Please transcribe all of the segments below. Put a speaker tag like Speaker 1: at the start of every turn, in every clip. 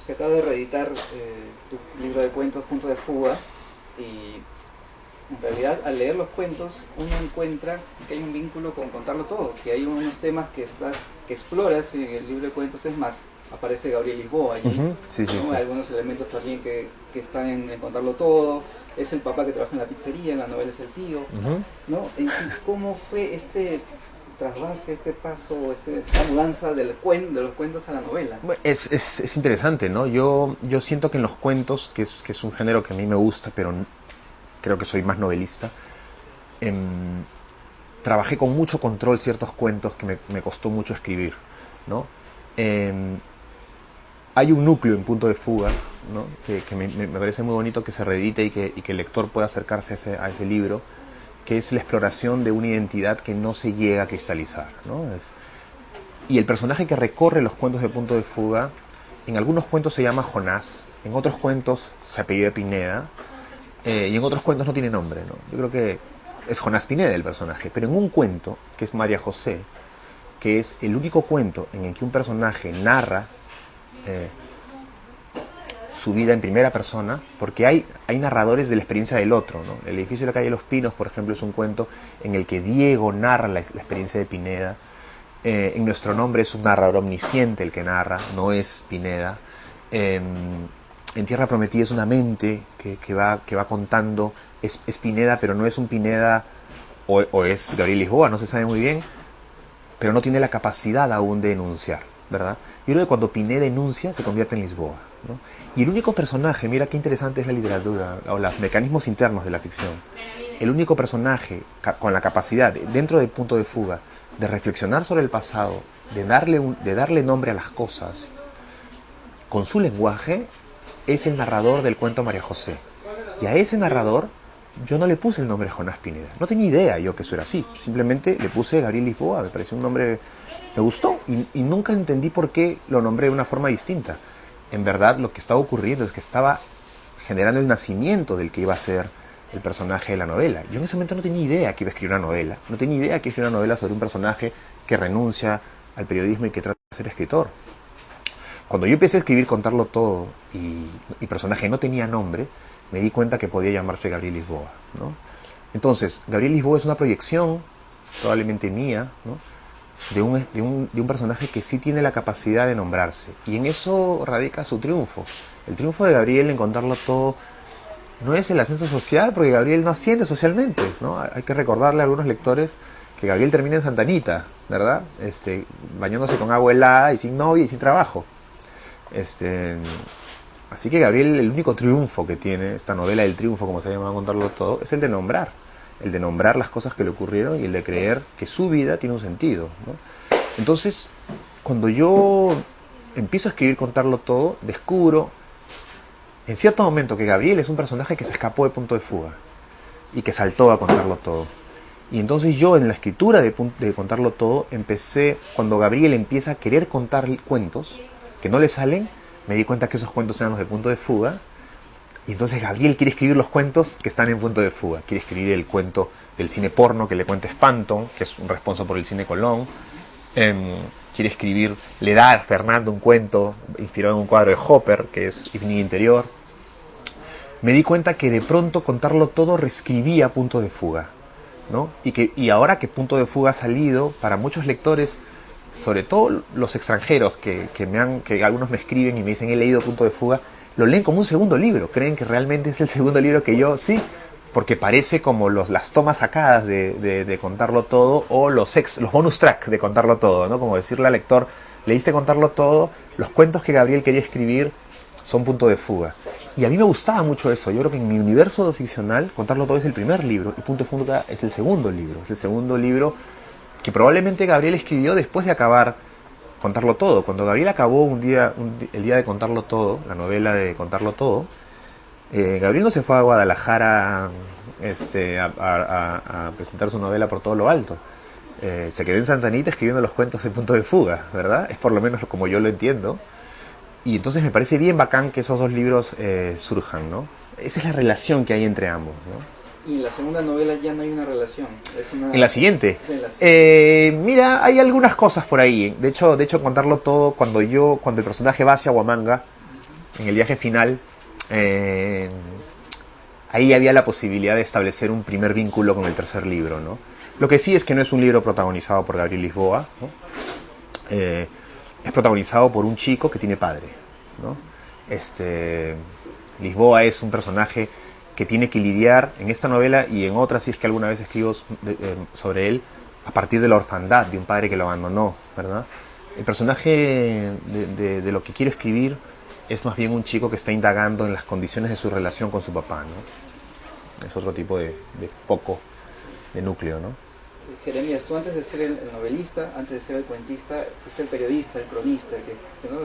Speaker 1: se acaba de reeditar tu libro de cuentos Punto de Fuga y en realidad al leer los cuentos uno encuentra que hay un vínculo con contarlo todo, que hay unos temas que exploras en el libro de cuentos. Es más, aparece Gabriel Lisboa allí,
Speaker 2: Sí, sí,
Speaker 1: ¿no?
Speaker 2: sí.
Speaker 1: Hay algunos elementos también que están en contarlo todo. Es el papá que trabaja en la pizzería, en la novela es el tío, ¿no? En fin, ¿cómo fue este trasvase, este paso, esta mudanza de los cuentos a la novela?
Speaker 2: Bueno, es interesante, ¿no? Yo siento que en los cuentos, que es un género que a mí me gusta, pero creo que soy más novelista, em, trabajé con mucho control ciertos cuentos que me costó mucho escribir, ¿no? Em, Hay un núcleo en Punto de Fuga, ¿no? Que me parece muy bonito que se reedite y que el lector pueda acercarse a ese libro, que es la exploración de una identidad que no se llega a cristalizar, ¿no? Y el personaje que recorre los cuentos de Punto de Fuga, en algunos cuentos se llama Jonás, en otros cuentos se apellida Pineda, y en otros cuentos no tiene nombre, ¿no? Yo creo que es Jonás Pineda el personaje, pero en un cuento, que es María José, que es el único cuento en el que un personaje narra eh, su vida en primera persona, porque hay narradores de la experiencia del otro, ¿no? El edificio de la calle Los Pinos, por ejemplo, es un cuento en el que Diego narra la experiencia de Pineda. En Nuestro Nombre es un narrador omnisciente el que narra, no es Pineda. En Tierra Prometida es una mente que va contando, es Pineda, pero no es un Pineda, o es Gabriel Lisboa, no se sabe muy bien, pero no tiene la capacidad aún de enunciar, ¿verdad? Yo creo que cuando Pineda enuncia se convierte en Lisboa, ¿no? Y el único personaje, mira qué interesante es la literatura, o los mecanismos internos de la ficción, el único personaje con la capacidad, dentro del Punto de Fuga, de reflexionar sobre el pasado, de darle nombre a las cosas, con su lenguaje, es el narrador del cuento María José. Y a ese narrador yo no le puse el nombre Jonás Pineda. No tenía idea yo que eso era así. Simplemente le puse Gabriel Lisboa. Me pareció un nombre... Me gustó y nunca entendí por qué lo nombré de una forma distinta. En verdad lo que estaba ocurriendo es que estaba generando el nacimiento del que iba a ser el personaje de la novela. Yo en ese momento no tenía idea que iba a escribir una novela. No tenía idea que iba a escribir una novela sobre un personaje que renuncia al periodismo y que trata de ser escritor. Cuando yo empecé a escribir Contarlo Todo y mi personaje no tenía nombre, me di cuenta que podía llamarse Gabriel Lisboa, ¿no? Entonces, Gabriel Lisboa es una proyección, probablemente mía, ¿no? de un personaje que sí tiene la capacidad de nombrarse. Y en eso radica su triunfo. El triunfo de Gabriel en Contarlo Todo no es el ascenso social, porque Gabriel no asciende socialmente, ¿no? Hay que recordarle a algunos lectores que Gabriel termina en Santa Anita, ¿verdad? Bañándose con agua helada y sin novia y sin trabajo. Este, Así que Gabriel, el único triunfo que tiene, esta novela del triunfo, como se llama a Contarlo Todo, es el de nombrar las cosas que le ocurrieron y el de creer que su vida tiene un sentido, ¿no? Entonces, cuando yo empiezo a escribir Contarlo Todo, descubro en cierto momento que Gabriel es un personaje que se escapó de Punto de Fuga y que saltó a contarlo todo. Y entonces yo en la escritura de Contarlo Todo empecé, cuando Gabriel empieza a querer contar cuentos que no le salen, me di cuenta que esos cuentos eran los de Punto de Fuga. Y entonces Gabriel quiere escribir los cuentos que están en Punto de Fuga. Quiere escribir el cuento del cine porno que le cuenta Espanto, que es un responso por el cine Colón. Quiere escribir, le da a Fernando un cuento inspirado en un cuadro de Hopper, que es Evening Interior. Me di cuenta que de pronto Contarlo Todo reescribía Punto de Fuga, ¿no? Y ahora que Punto de Fuga ha salido, para muchos lectores, sobre todo los extranjeros que algunos me escriben y me dicen he leído Punto de Fuga, lo leen como un segundo libro, creen que realmente es el segundo libro que yo, sí, porque parece como las tomas sacadas de Contarlo Todo o los bonus track de Contarlo Todo, ¿no? Como decirle al lector, leíste Contarlo Todo, los cuentos que Gabriel quería escribir son Punto de Fuga. Y a mí me gustaba mucho eso. Yo creo que en mi universo ficcional, Contarlo Todo es el primer libro y Punto de Fuga es el segundo libro. Es el segundo libro que probablemente Gabriel escribió después de acabar Contarlo Todo. Cuando Gabriel acabó el día de Contarlo Todo, la novela de Contarlo Todo, Gabriel no se fue a Guadalajara a presentar su novela por todo lo alto. Se quedó en Santa Anita escribiendo los cuentos de Punto de Fuga, ¿verdad? Es por lo menos como yo lo entiendo. Y entonces me parece bien bacán que esos dos libros surjan, ¿no? Esa es la relación que hay entre ambos, ¿no?
Speaker 1: Y en la segunda novela ya no hay una relación.
Speaker 2: En la siguiente.
Speaker 1: Sí,
Speaker 2: Mira, hay algunas cosas por ahí. De hecho, Contarlo Todo, cuando el personaje va hacia Huamanga, en el viaje final, ahí había la posibilidad de establecer un primer vínculo con el tercer libro, ¿no? Lo que sí es que no es un libro protagonizado por Gabriel Lisboa, ¿no? Es protagonizado por un chico que tiene padre, ¿no? Lisboa es un personaje que tiene que lidiar en esta novela y en otras, si es que alguna vez escribo sobre él, a partir de la orfandad de un padre que lo abandonó, ¿verdad? El personaje de lo que quiero escribir es más bien un chico que está indagando en las condiciones de su relación con su papá, ¿no? Es otro tipo de foco, de núcleo, ¿no?
Speaker 1: Jeremías, tú antes de ser el novelista, antes de ser el cuentista, fuiste el periodista, el cronista, el que ¿no?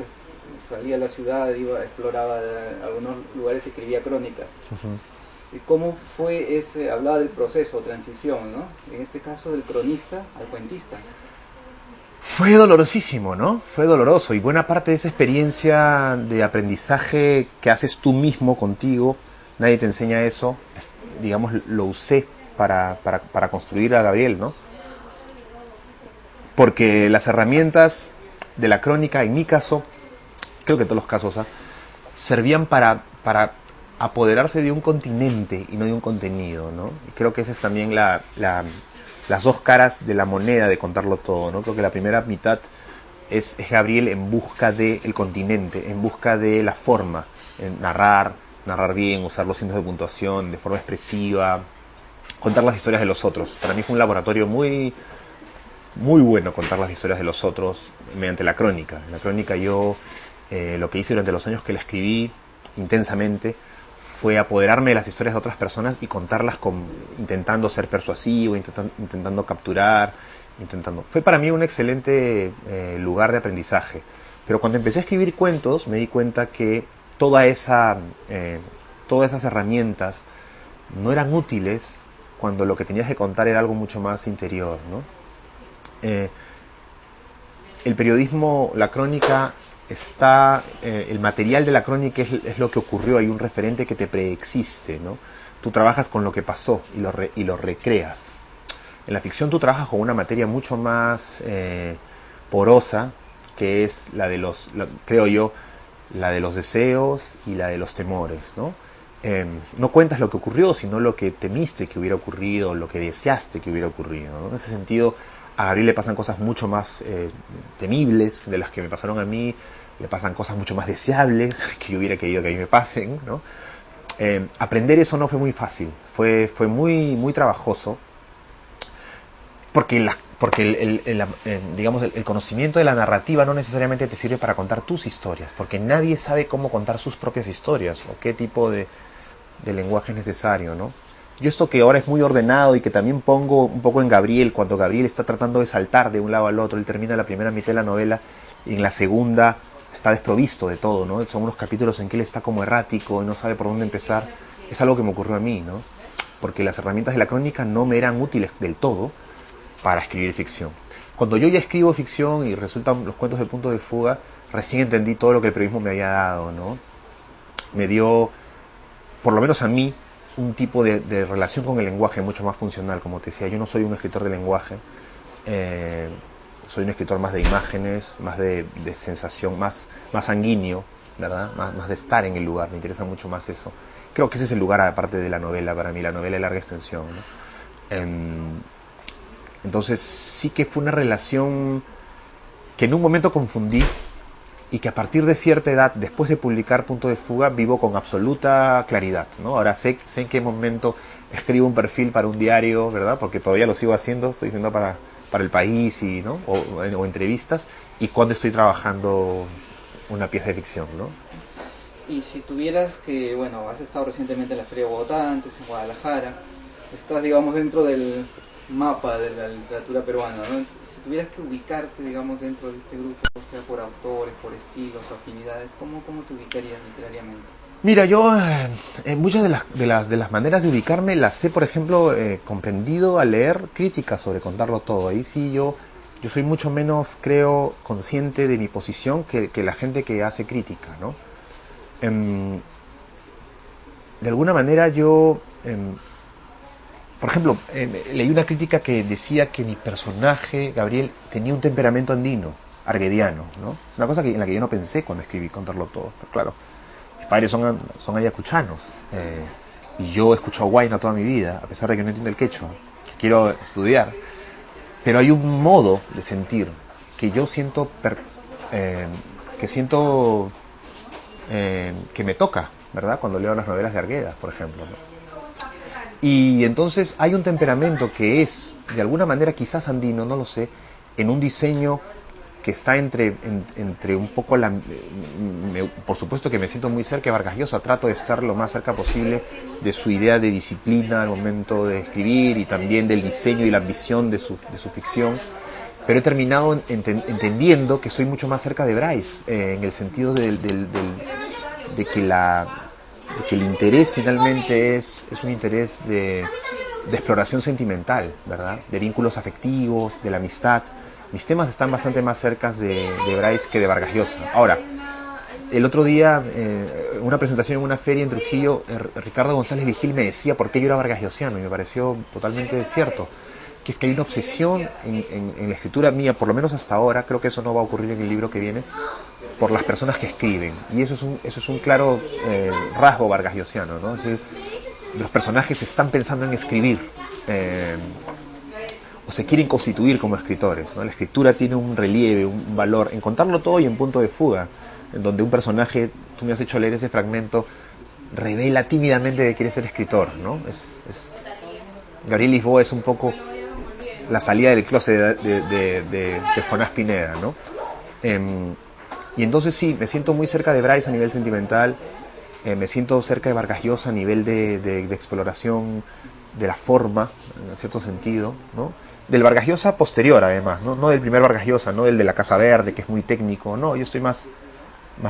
Speaker 1: salía a la ciudad, exploraba algunos lugares y escribía crónicas. ¿Y cómo fue ese, hablaba del proceso, transición, ¿no? En este caso del cronista al cuentista?
Speaker 2: Fue dolorosísimo, ¿no? Fue doloroso y buena parte de esa experiencia de aprendizaje que haces tú mismo contigo, nadie te enseña eso, digamos, lo usé para construir a Gabriel, ¿no? Porque las herramientas de la crónica, en mi caso, creo que en todos los casos, servían para apoderarse de un continente y no de un contenido, ¿no? Y creo que esa es también las dos caras de la moneda de contarlo todo, ¿no? Creo que la primera mitad es Gabriel en busca del continente, en busca de la forma, en narrar bien, usar los signos de puntuación de forma expresiva, contar las historias de los otros. Para mí fue un laboratorio muy, muy bueno contar las historias de los otros mediante la crónica. En la crónica yo lo que hice durante los años que la escribí intensamente fue apoderarme de las historias de otras personas y contarlas intentando ser persuasivo, intentando capturar, Fue para mí un excelente lugar de aprendizaje. Pero cuando empecé a escribir cuentos me di cuenta que todas esas herramientas no eran útiles cuando lo que tenías que contar era algo mucho más interior, ¿no? El periodismo, la crónica, el material de la crónica es lo que ocurrió, hay un referente que te preexiste, ¿no? Tú trabajas con lo que pasó y lo recreas. En la ficción tú trabajas con una materia mucho más porosa, que es creo yo, la de los deseos y la de los temores, ¿no? No cuentas lo que ocurrió, sino lo que temiste que hubiera ocurrido, lo que deseaste que hubiera ocurrido, ¿no? En ese sentido, a Gabriel le pasan cosas mucho más temibles de las que me pasaron a mí, le pasan cosas mucho más deseables que yo hubiera querido que a mí me pasen, ¿no? Aprender eso no fue muy fácil, fue muy, muy trabajoso, porque digamos, el conocimiento de la narrativa no necesariamente te sirve para contar tus historias, porque nadie sabe cómo contar sus propias historias o qué tipo de lenguaje es necesario, ¿no? Yo esto que ahora es muy ordenado y que también pongo un poco en Gabriel, cuando Gabriel está tratando de saltar de un lado al otro, él termina la primera mitad de la novela y en la segunda está desprovisto de todo, ¿no? Son unos capítulos en que él está como errático y no sabe por dónde empezar. Es algo que me ocurrió a mí, ¿no? Porque las herramientas de la crónica no me eran útiles del todo para escribir ficción. Cuando yo ya escribo ficción y resultan los cuentos de Punto de Fuga, recién entendí todo lo que el periodismo me había dado, ¿no? Me dio, por lo menos a mí, un tipo de relación con el lenguaje mucho más funcional. Como te decía, yo no soy un escritor de lenguaje, soy un escritor más de imágenes, más de sensación, más sanguíneo, ¿verdad? Más de estar en el lugar, me interesa mucho más eso. Creo que ese es el lugar, aparte de la novela, para mí, la novela de larga extensión, ¿no? Entonces sí que fue una relación que en un momento confundí y que a partir de cierta edad, después de publicar Punto de Fuga, vivo con absoluta claridad, ¿no? Ahora sé en qué momento escribo un perfil para un diario, ¿verdad? Porque todavía lo sigo haciendo, estoy haciendo para El País, ¿no? o entrevistas, y cuando estoy trabajando una pieza de ficción, ¿no?
Speaker 1: Y si tuvieras que, bueno, has estado recientemente en la Feria de Bogotá, antes en Guadalajara, estás, digamos, dentro del mapa de la literatura peruana, ¿no? Si tuvieras que ubicarte, digamos, dentro de este grupo, o sea, por autores, por estilos o afinidades, ¿cómo te ubicarías literariamente?
Speaker 2: Mira, yo muchas de las maneras de ubicarme las he, por ejemplo, comprendido al leer críticas sobre contarlo todo. Ahí sí yo soy mucho menos, creo, consciente de mi posición que la gente que hace crítica, ¿no? De alguna manera yo... por ejemplo, leí una crítica que decía que mi personaje, Gabriel, tenía un temperamento andino, arguediano, ¿no? Es una cosa en la que yo no pensé cuando escribí Contarlo Todo, pero claro, padres son ayacuchanos. Y yo he escuchado huayna toda mi vida, a pesar de que no entiendo el quechua, que quiero estudiar. Pero hay un modo de sentir que yo siento, que me toca, ¿verdad? Cuando leo las novelas de Arguedas, por ejemplo, ¿no? Y entonces hay un temperamento que es, de alguna manera, quizás andino, no lo sé, en un diseño que está entre un poco por supuesto que me siento muy cerca de Vargas Llosa, trato de estar lo más cerca posible de su idea de disciplina al momento de escribir y también del diseño y la ambición de su ficción, pero he terminado entendiendo que estoy mucho más cerca de Bryce, en el sentido de que el interés finalmente es un interés de exploración sentimental, ¿verdad? De vínculos afectivos, de la amistad. Mis temas están bastante más cerca de Bryce que de Vargas Llosa. Ahora, el otro día, en una presentación en una feria en Trujillo, Ricardo González Vigil me decía por qué yo era vargasllosiano, y me pareció totalmente cierto. Que es que hay una obsesión en la escritura mía, por lo menos hasta ahora, creo que eso no va a ocurrir en el libro que viene, por las personas que escriben. Y eso es un claro rasgo vargasllosiano, ¿no? Es decir, los personajes están pensando en escribir. O se quieren constituir como escritores, ¿no? La escritura tiene un relieve, un valor, en contarlo todo y en punto de fuga, en donde un personaje, tú me has hecho leer ese fragmento, revela tímidamente que quiere ser escritor, ¿no? Gabriel Lisboa es un poco la salida del closet de Jonás Pineda, ¿no? Y entonces sí, me siento muy cerca de Bryce a nivel sentimental, me siento cerca de Vargas Llosa a nivel de exploración de la forma, en cierto sentido, ¿no? Del Vargas Llosa posterior, además, no del primer Vargas Llosa, no del de la Casa Verde, que es muy técnico, no, yo estoy más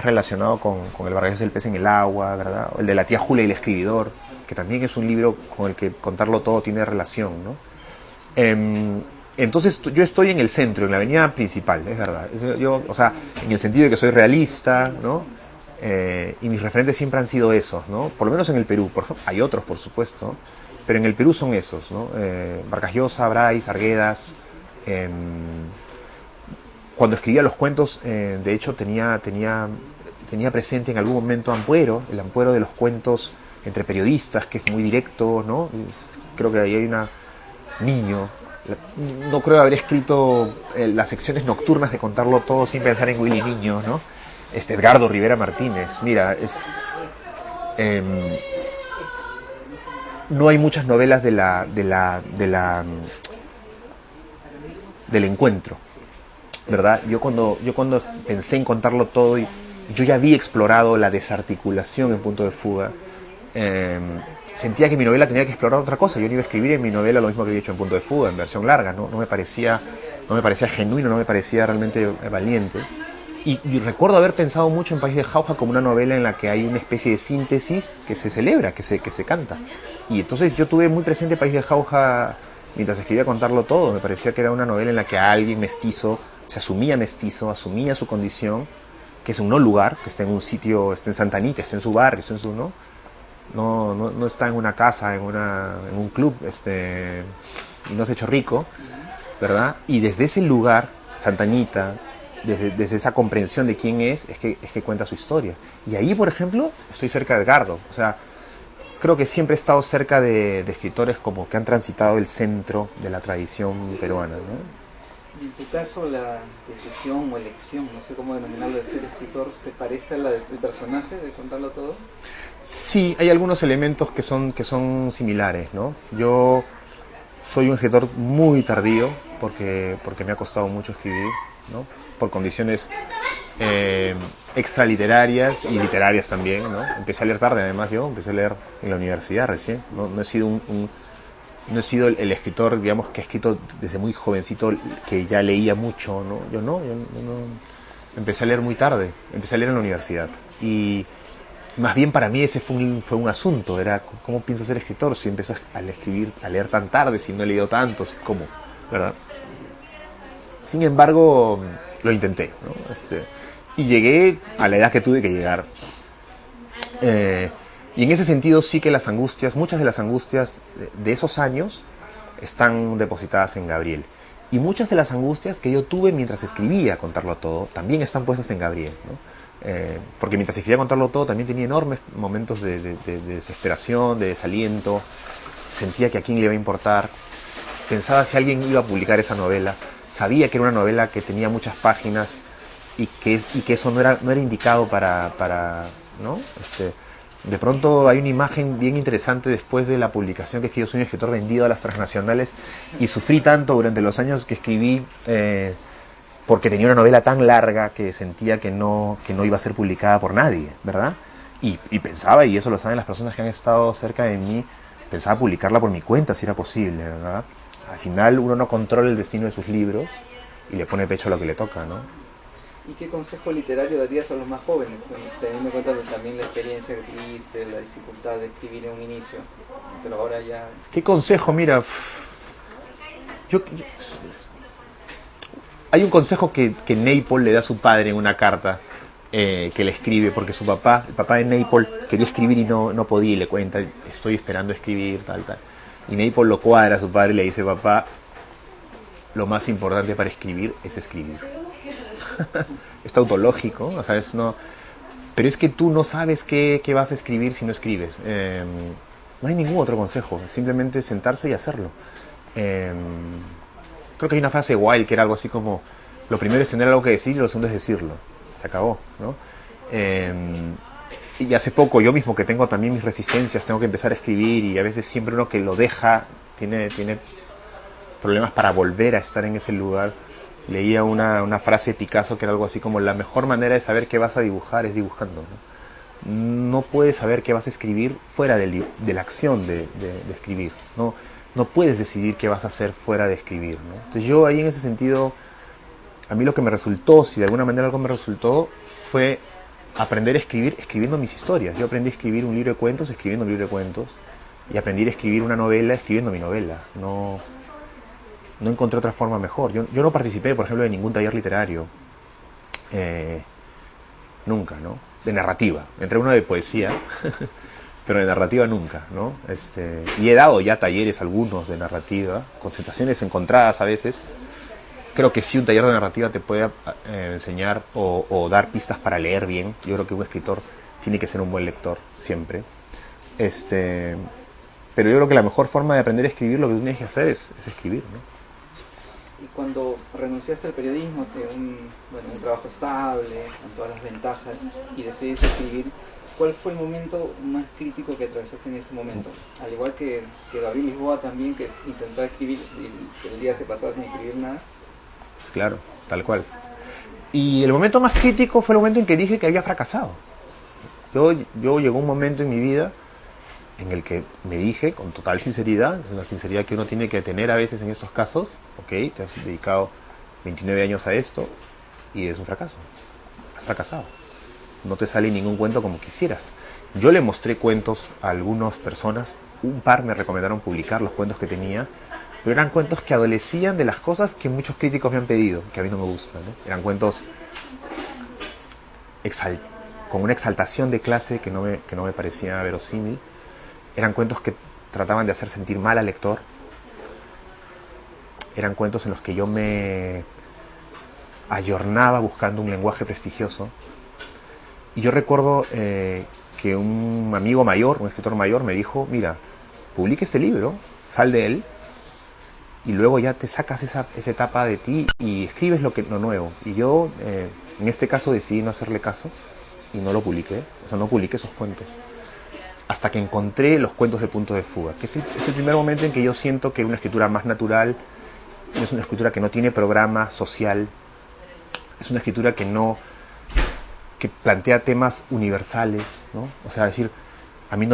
Speaker 2: relacionado con el Vargas Llosa del pez en el agua, ¿verdad? O el de la tía Julia y el escribidor, que también es un libro con el que contarlo todo tiene relación, ¿no? Entonces yo estoy en el centro, en la avenida principal, es verdad. O sea, en el sentido de que soy realista, ¿no? Y mis referentes siempre han sido esos, ¿no? Por lo menos en el Perú, por ejemplo, hay otros, por supuesto, pero en el Perú son esos, ¿no? Vargas Llosa, Bryce, Arguedas. Cuando escribía los cuentos, de hecho tenía presente en algún momento Ampuero, el Ampuero de los cuentos entre periodistas, que es muy directo, ¿no? Creo que ahí hay Niño. No creo haber escrito las secciones nocturnas de contarlo todo sin pensar en Willy Niño, ¿no? Edgardo Rivera Martínez, mira, no hay muchas novelas del encuentro, ¿verdad? Yo cuando pensé en contarlo todo, yo ya había explorado la desarticulación en Punto de Fuga, sentía que mi novela tenía que explorar otra cosa. Yo no iba a escribir en mi novela lo mismo que había hecho en Punto de Fuga, en versión larga, no me parecía genuino, no me parecía realmente valiente. Y recuerdo haber pensado mucho en País de Jauja como una novela en la que hay una especie de síntesis que se celebra, que se canta. Y entonces yo tuve muy presente País de Jauja mientras escribía Contarlo Todo. Me parecía que era una novela en la que alguien mestizo se asumía mestizo, asumía su condición, que es un no lugar, que está en un sitio, está en Santa Anita, está en su barrio, está en su no está en una casa, en un club, y no se ha hecho rico, ¿verdad? Y desde ese lugar, Santa Anita, desde esa comprensión de quién es que cuenta su historia. Y ahí, por ejemplo, estoy cerca de Edgardo. O sea, creo que siempre he estado cerca de escritores como que han transitado el centro de la tradición peruana, ¿no?
Speaker 1: En tu caso, la decisión o elección, no sé cómo denominarlo, de ser escritor, ¿se parece a la del personaje, de Contarlo Todo?
Speaker 2: Sí, hay algunos elementos que son similares, ¿no? Yo soy un escritor muy tardío porque me ha costado mucho escribir, ¿no? Por condiciones extraliterarias y literarias también, ¿no? Empecé a leer tarde, además empecé a leer en la universidad recién, no he sido no he sido el escritor, digamos, que ha escrito desde muy jovencito, que ya leía mucho, ¿no? Yo no empecé a leer muy tarde, empecé a leer en la universidad. Y más bien para mí ese fue un asunto, era ¿cómo pienso ser escritor? Si empiezo a escribir, a leer tan tarde, si no he leído tanto, ¿cómo? ¿Verdad? Sin embargo, lo intenté, ¿no? Y llegué a la edad que tuve que llegar. Y en ese sentido sí que muchas de las angustias de esos años están depositadas en Gabriel. Y muchas de las angustias que yo tuve mientras escribía Contarlo Todo también están puestas en Gabriel, ¿no? Porque mientras quería contarlo todo, también tenía enormes momentos de desesperación, de desaliento. Sentía que a quién le iba a importar. Pensaba si alguien iba a publicar esa novela. Sabía que era una novela que tenía muchas páginas y que eso no era indicado para ¿no? De pronto hay una imagen bien interesante después de la publicación, que es que yo soy un escritor vendido a las transnacionales y sufrí tanto durante los años que escribí porque tenía una novela tan larga que sentía que no iba a ser publicada por nadie, ¿verdad? Y pensaba, y eso lo saben las personas que han estado cerca de mí, pensaba publicarla por mi cuenta si era posible, ¿verdad? Al final uno no controla el destino de sus libros y le pone pecho a lo que le toca, ¿no?
Speaker 1: ¿Y qué consejo literario darías a los más jóvenes, teniendo en cuenta también la experiencia que tuviste, la dificultad de escribir en un inicio, pero ahora ya...
Speaker 2: ¿Qué consejo? Mira, hay un consejo que Naipaul le da a su padre en una carta que le escribe, porque el papá de Naipaul quería escribir y no podía, y le cuenta, estoy esperando escribir, tal. Y Naipaul lo cuadra a su padre y le dice, papá, lo más importante para escribir es escribir. Es tautológico, o sea, pero es que tú no sabes qué vas a escribir si no escribes. No hay ningún otro consejo, simplemente sentarse y hacerlo. Creo que hay una frase de Wilde que era algo así como, lo primero es tener algo que decir y lo segundo es decirlo. Se acabó, ¿no? Y hace poco, yo mismo que tengo también mis resistencias, tengo que empezar a escribir y a veces siempre uno que lo deja tiene problemas para volver a estar en ese lugar. Leía una frase de Picasso que era algo así como, la mejor manera de saber qué vas a dibujar es dibujando, ¿no? No puedes saber qué vas a escribir fuera de la acción de escribir, ¿no? No puedes decidir qué vas a hacer fuera de escribir, ¿no? Entonces yo ahí en ese sentido, a mí lo que me resultó, si de alguna manera algo me resultó, fue aprender a escribir escribiendo mis historias. Yo aprendí a escribir un libro de cuentos escribiendo un libro de cuentos y aprendí a escribir una novela escribiendo mi novela. No encontré otra forma mejor. Yo no participé, por ejemplo, de ningún taller literario. Nunca, ¿no? De narrativa. Entré uno de poesía, pero de narrativa nunca, ¿no? Y he dado ya talleres algunos de narrativa, con sensaciones encontradas a veces. Creo que sí, un taller de narrativa te puede enseñar o dar pistas para leer bien. Yo creo que un escritor tiene que ser un buen lector, siempre. Pero yo creo que la mejor forma de aprender a escribir, lo que tú tienes que hacer es escribir, ¿no?
Speaker 1: Y cuando renunciaste al periodismo, un trabajo estable, con todas las ventajas, y decidiste escribir, ¿cuál fue el momento más crítico que atravesaste en ese momento? Al igual que Gabriel Lisboa también, que intentó escribir y el día se pasaba sin escribir nada.
Speaker 2: Claro, tal cual. Y el momento más crítico fue el momento en que dije que había fracasado. Yo llegó un momento en mi vida en el que me dije con total sinceridad, la sinceridad que uno tiene que tener a veces en estos casos, ok, te has dedicado 29 años a esto y es un fracaso, has fracasado, no te sale ningún cuento como quisieras. Yo le mostré cuentos a algunas personas, un par me recomendaron publicar los cuentos que tenía, pero eran cuentos que adolecían de las cosas que muchos críticos me han pedido, que a mí no me gustan, ¿no? Eran cuentos con una exaltación de clase que no me parecía verosímil. Eran cuentos que trataban de hacer sentir mal al lector. Eran cuentos en los que yo me ayornaba buscando un lenguaje prestigioso. Y yo recuerdo que un amigo mayor, un escritor mayor, me dijo, mira, publica este libro, sal de él, y luego ya te sacas esa etapa de ti y escribes lo nuevo. Y yo, en este caso, decidí no hacerle caso y no lo publiqué. O sea, no publiqué esos cuentos. Hasta que encontré los cuentos de Punto de Fuga, que es el primer momento en que yo siento que una escritura más natural, es una escritura que no tiene programa social, es una escritura que plantea temas universales, ¿no? O sea, decir, a mí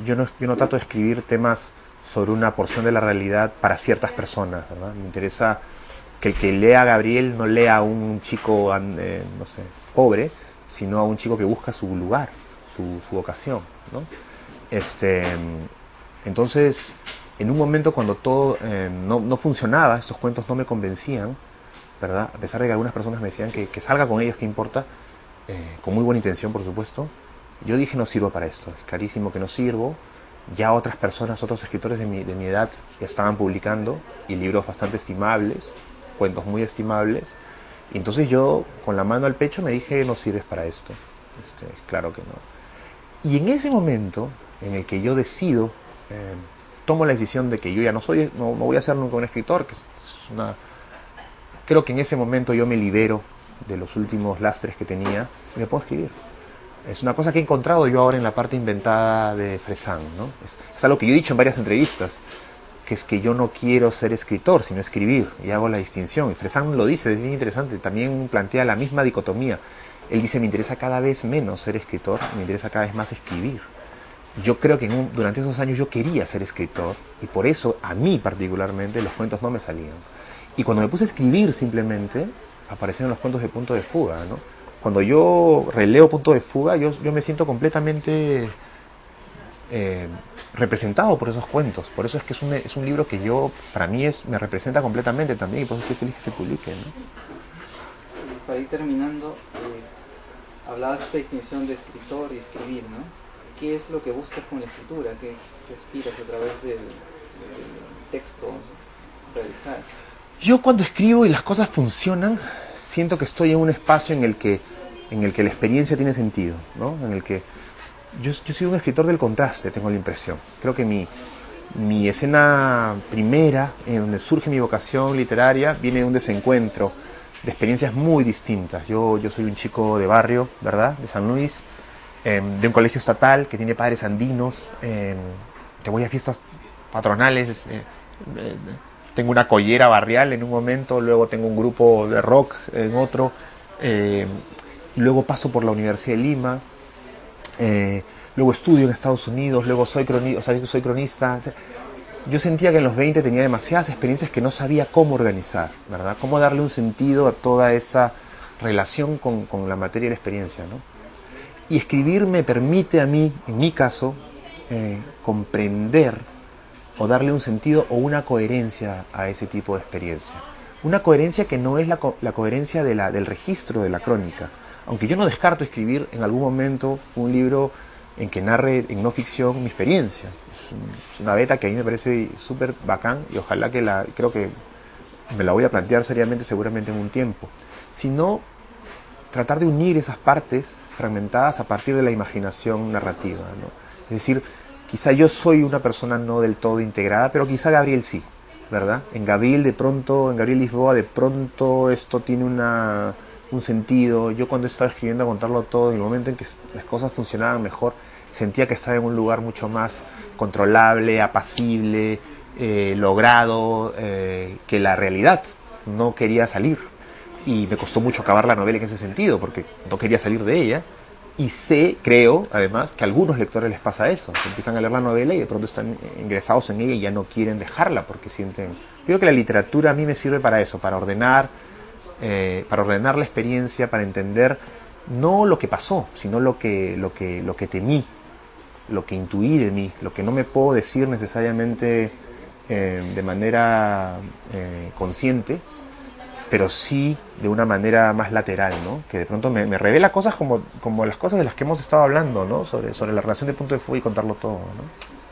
Speaker 2: yo no trato de escribir temas sobre una porción de la realidad para ciertas personas, ¿verdad? Me interesa que el que lea a Gabriel no lea a un chico, no sé, pobre, sino a un chico que busca su lugar, su vocación, ¿no? Entonces, en un momento cuando todo no funcionaba, estos cuentos no me convencían, ¿verdad? A pesar de que algunas personas me decían que salga con ellos, ¿qué importa? Con muy buena intención, por supuesto. Yo dije, no sirvo para esto, es clarísimo que no sirvo. Ya otras personas, otros escritores de mi edad ya estaban publicando, y libros bastante estimables, cuentos muy estimables. Y entonces yo, con la mano al pecho, me dije, no sirves para esto. Claro que no. Y en ese momento, en el que yo decido, tomo la decisión de que yo ya no voy a ser nunca un escritor, que es una... Creo que en ese momento yo me libero de los últimos lastres que tenía y me puedo escribir. Es una cosa que he encontrado yo ahora en la parte inventada de Fresán, ¿no? Es algo que yo he dicho en varias entrevistas, que es que yo no quiero ser escritor, sino escribir, y hago la distinción. Y Fresán lo dice, es bien interesante, también plantea la misma dicotomía. Él dice, me interesa cada vez menos ser escritor, me interesa cada vez más escribir. Yo creo que durante esos años yo quería ser escritor, y por eso, a mí particularmente, los cuentos no me salían. Y cuando me puse a escribir simplemente, aparecieron los cuentos de Punto de Fuga, ¿no? Cuando yo releo Punto de Fuga, yo me siento completamente representado por esos cuentos. Por eso es que es un libro que para mí me representa completamente también, y por eso estoy feliz que se publique, ¿no?
Speaker 1: Para ir terminando, hablabas de esta distinción de escritor y escribir, ¿no? ¿Qué es lo que buscas con la escritura? ¿Qué aspiras a través del texto realizar?
Speaker 2: Yo cuando escribo y las cosas funcionan, siento que estoy en un espacio en el que la experiencia tiene sentido, ¿no? En el que yo soy un escritor del contraste, tengo la impresión. Creo que mi escena primera, en donde surge mi vocación literaria, viene de un desencuentro de experiencias muy distintas. Yo soy un chico de barrio, ¿verdad?, de San Luis, de un colegio estatal que tiene padres andinos, que voy a fiestas patronales, tengo una collera barrial en un momento, luego tengo un grupo de rock en otro, luego paso por la Universidad de Lima, luego estudio en Estados Unidos, luego soy cronista. Yo sentía que en los 20 tenía demasiadas experiencias que no sabía cómo organizar, ¿verdad? Cómo darle un sentido a toda esa relación con la materia y la experiencia, ¿no? Y escribir me permite a mí, en mi caso, comprender o darle un sentido o una coherencia a ese tipo de experiencia. Una coherencia que no es la coherencia del registro de la crónica. Aunque yo no descarto escribir en algún momento un libro en que narre en no ficción mi experiencia. Es una beta que a mí me parece súper bacán y ojalá creo que me la voy a plantear seriamente seguramente en un tiempo. Sino tratar de unir esas partes fragmentadas a partir de la imaginación narrativa, ¿no? Es decir, quizá yo soy una persona no del todo integrada, pero quizá Gabriel sí, ¿verdad? En Gabriel Lisboa, de pronto esto tiene un sentido. Yo cuando estaba escribiendo a contarlo todo, en el momento en que las cosas funcionaban mejor, sentía que estaba en un lugar mucho más controlable, apacible, logrado, que la realidad no quería salir. Y me costó mucho acabar la novela en ese sentido, porque no quería salir de ella. Y creo, además, que a algunos lectores les pasa eso, que empiezan a leer la novela y de pronto están ingresados en ella y ya no quieren dejarla porque sienten... Yo creo que la literatura a mí me sirve para eso, para ordenar la experiencia, para entender no lo que pasó, sino lo que temí, lo que intuí de mí, lo que no me puedo decir necesariamente de manera consciente, pero sí de una manera más lateral, ¿no? Que de pronto me revela cosas como las cosas de las que hemos estado hablando, ¿no? Sobre la relación de Punto de Fuga y contarlo todo, ¿no?